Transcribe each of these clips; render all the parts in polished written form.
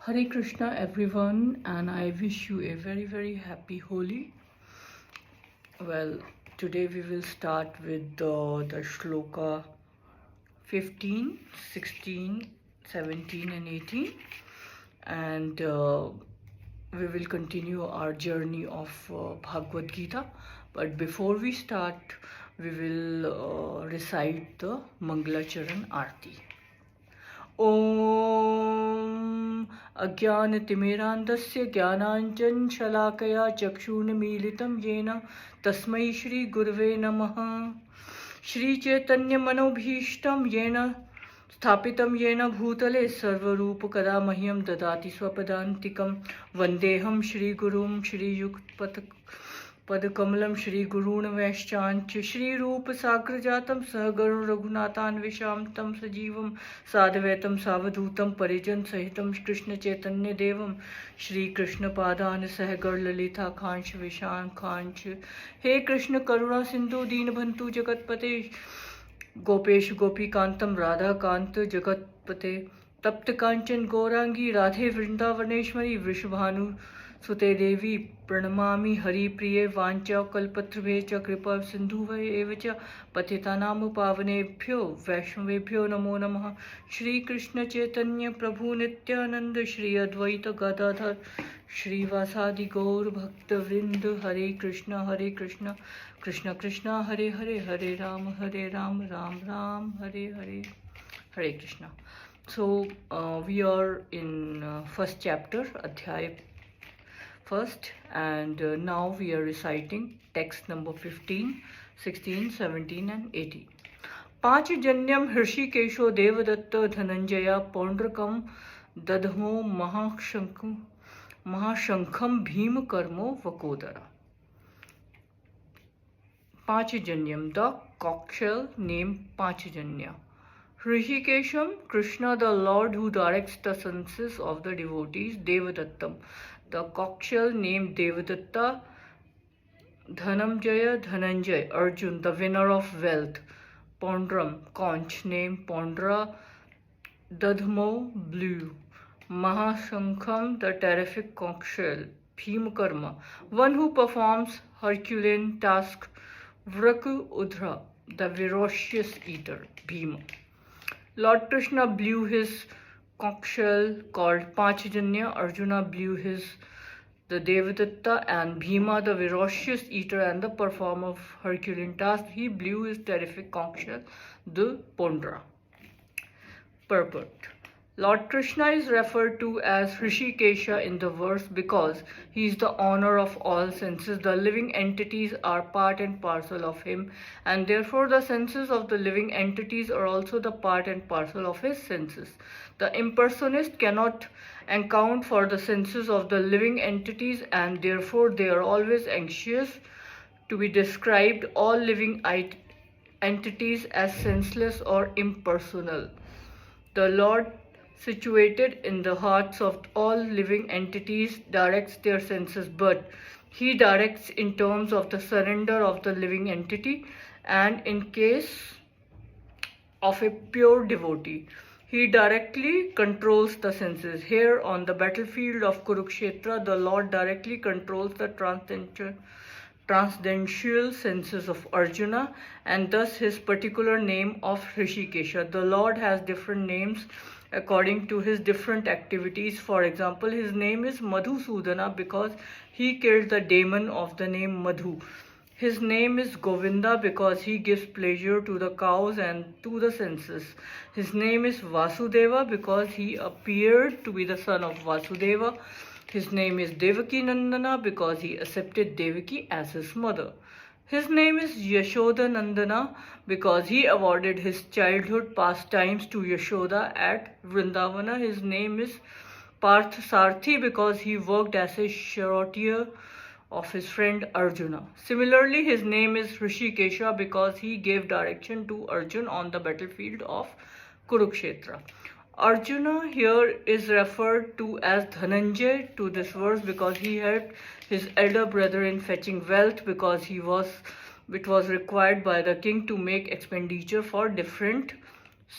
Hare Krishna everyone, and I wish you a very happy Holi. Well, today we will start with the sloka 15, 16, 17 and 18, and we will continue our journey of Bhagwatgita. But before we start, we will recite the Mangalacharan Aarti. ॐ अज्ञानतिमिरान्धस्य ज्ञानाञ्जनशलाकया चक्षुर्मीलितं येन तस्मै श्रीगुरवे नमः। श्रीचैतन्यमनोभीष्टं येन स्थापितं येन भूतले सर्वरूपकदा मह्यं ददाति स्वपदान्तिकं। वन्देऽहं श्रीगुरुं श्रीयुक्तपदकमलं श्रीगुरून् वैश्चाञ्च श्रीरूपसाग्रजातं सहगणं रघुनाथान्विषां तं सजीवं साद्वैतं सावधूतं परिजनसहितं कृष्णचैतन्यदेवं श्रीकृष्णपादान् सहगणललिता कांश विशाखांश। हे कृष्ण करुणा सिन्धु दीनबन्धु जगत्पते गोपेश गोपीकान्तं राधाकान्त जगत्पते तप्त कांचन गौरांगी राधे वृंदावनेश्वरी वृषभानुसुते देवी प्रणमामि हरिप्रिये वाञ्छाकल्पतरुभ्यश्च कृपा सिन्धुभ्य एव च पतितानां पावनेभ्यो वैष्णवेभ्यो नमो नमः। श्रीकृष्ण चैतन्य प्रभु नित्यानंद श्री अद्वैत गदाधर श्रीवासादि गौर भक्तवृंद। हरे Krishna Krishna Krishna Hare Hare Hare Ram Ram Ram Hare Hare. Hare Krishna. So we are in first chapter, Adhyay first, and now we are reciting text number 15, 16, 17 and 18. पांचजन्यम हृषिकेशो Devdutt Dhananjaya पौंड्रकम दधमो महाशंखम Bhim कर्मो वकोदरा. Panchajanyam, the cocktail named Panchajanya. Hrishikesham, Krishna, the Lord who directs the senses of the devotees. Devadattam, the cocktail named Devadatta. Dhanamjaya, Dhananjay, Arjun, the winner of wealth. Pondram, conch named Pondra. Dadhmo, blue. Mahashankham, the terrific cocktail. Bhimkarma, one who performs Herculean task. Vraku Udra, the ferocious eater. Bhima. Lord Krishna blew his conch shell called Panchajanya, Arjuna blew the Devadatta, and Bhima, the ferocious eater and the performer of Herculean task, he blew his terrific conch shell, the Pondra. Purport. Lord Krishna is referred to as Hrishikesha in the verse because he is the owner of all senses. The living entities are part and parcel of him, and therefore the senses of the living entities are also the part and parcel of his senses. The impersonist cannot account for the senses of the living entities, and therefore they are always anxious to be described all living entities as senseless or impersonal. The Lord, situated in the hearts of all living entities, directs their senses, but he directs in terms of the surrender of the living entity, and in case of a pure devotee, he directly controls the senses. Here on the battlefield of Kurukshetra, the Lord directly controls the transcendental senses of Arjuna, and thus his particular name of Hrishikesha. The Lord has different names according to his different activities. For example, his name is Madhusudana because he killed the demon of the name Madhu. His name is Govinda because he gives pleasure to the cows and to the senses. His name is Vasudeva because he appeared to be the son of Vasudeva. His name is Devaki Nandana because he accepted Devaki as his mother. His name is Yashoda Nandana because he awarded his childhood pastimes to Yashoda at Vrindavana. His name is Parth Sarthi because he worked as a charioteer of his friend Arjuna. Similarly, his name is Hrishikesha because he gave direction to Arjuna on the battlefield of Kurukshetra. Arjuna here is referred to as Dhananjay to this verse because he helped his elder brother in fetching wealth because it was required by the king to make expenditure for different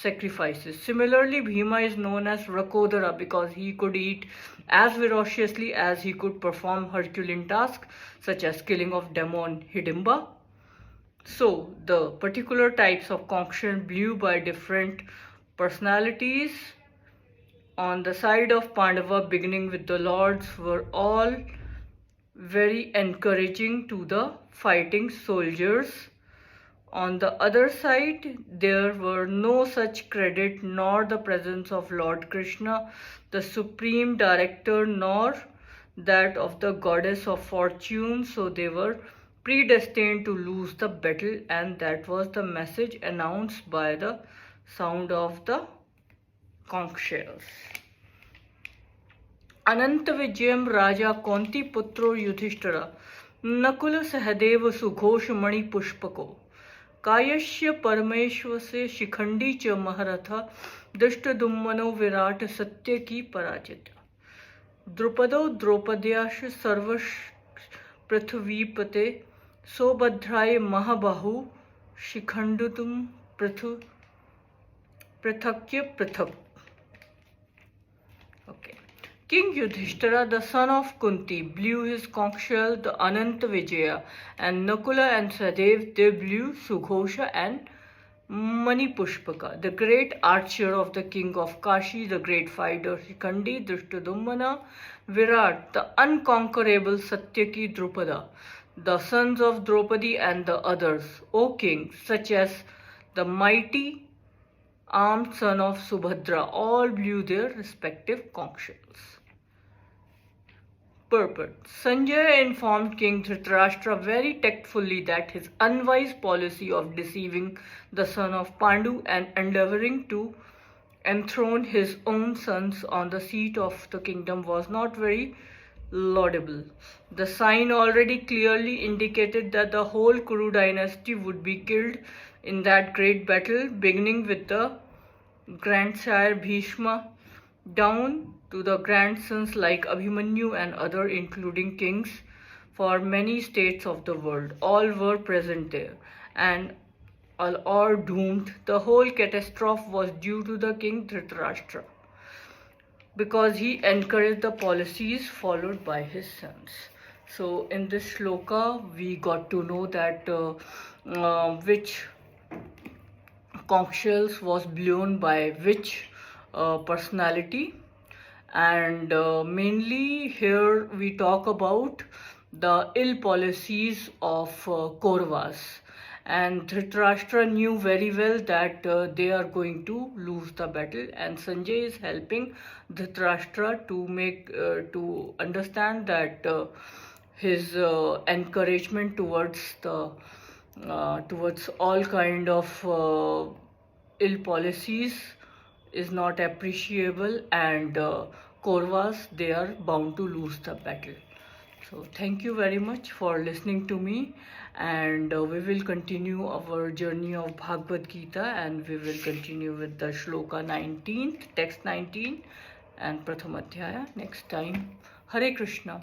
sacrifices. Similarly, Bhima is known as Rakodara because he could eat as ferociously as he could perform Herculean tasks such as killing of demon Hidimba. So, the particular types of concoction blew by different personalities on the side of Pandava, beginning with the lords, were all very encouraging to the fighting soldiers. On the other side, there were no such credit nor the presence of Lord Krishna, the supreme director, nor that of the goddess of fortune, so they were predestined to lose the battle, and that was the message announced by the sound of the conch shells. अनंत विजयम राजा कौंती पुत्रो युधिष्ठिर नकुल सहदेव सुघोष मणि पुष्पको कायस्य परमेश्वर से शिखंडी च महारथ दृष्टदुम्मनो विराट सत्य की पराजित द्रुपदो द्रौपद्याश सर्व पृथ्वीपते सौभद्राय महाबाहु शिखंडुतुम पृथक्य पृथक. Okay. King Yudhishthira, the son of Kunti, blew his conch shell, the Ananta Vijaya, and Nakula and Sadev, they blew Sughosha and Manipushpaka. The great archer of the king of Kashi, the great fighter Shikhandi, Drishtadumna, Virat, the unconquerable Satyaki Drupada, the sons of Draupadi and the others, O king, such as the mighty armed son of Subhadra, all blew their respective conch shells. Purport. Sanjay informed King Dhritarashtra very tactfully that his unwise policy of deceiving the son of Pandu and endeavoring to enthrone his own sons on the seat of the kingdom was not very laudable. The sign already clearly indicated that the whole Kuru dynasty would be killed in that great battle, beginning with the grandsire Bhishma down to the grandsons like Abhimanyu and other, including kings for many states of the world. All were present there and all are doomed. The whole catastrophe was due to the king Dhritarashtra because he encouraged the policies followed by his sons. So in this shloka we got to know that which conch shells was blown by which personality, and mainly here we talk about the ill policies of Kauravas, and Dhritarashtra knew very well that they are going to lose the battle, and Sanjay is helping Dhritarashtra to make to understand that his encouragement towards the towards all kind of ill policies is not appreciable, and Kauravas, they are bound to lose the battle. So thank you very much for listening to me, and we will continue our journey of Bhagavad Gita, and we will continue with the shloka 19th, text 19 and Pratham Adhyaya next time. Hare Krishna.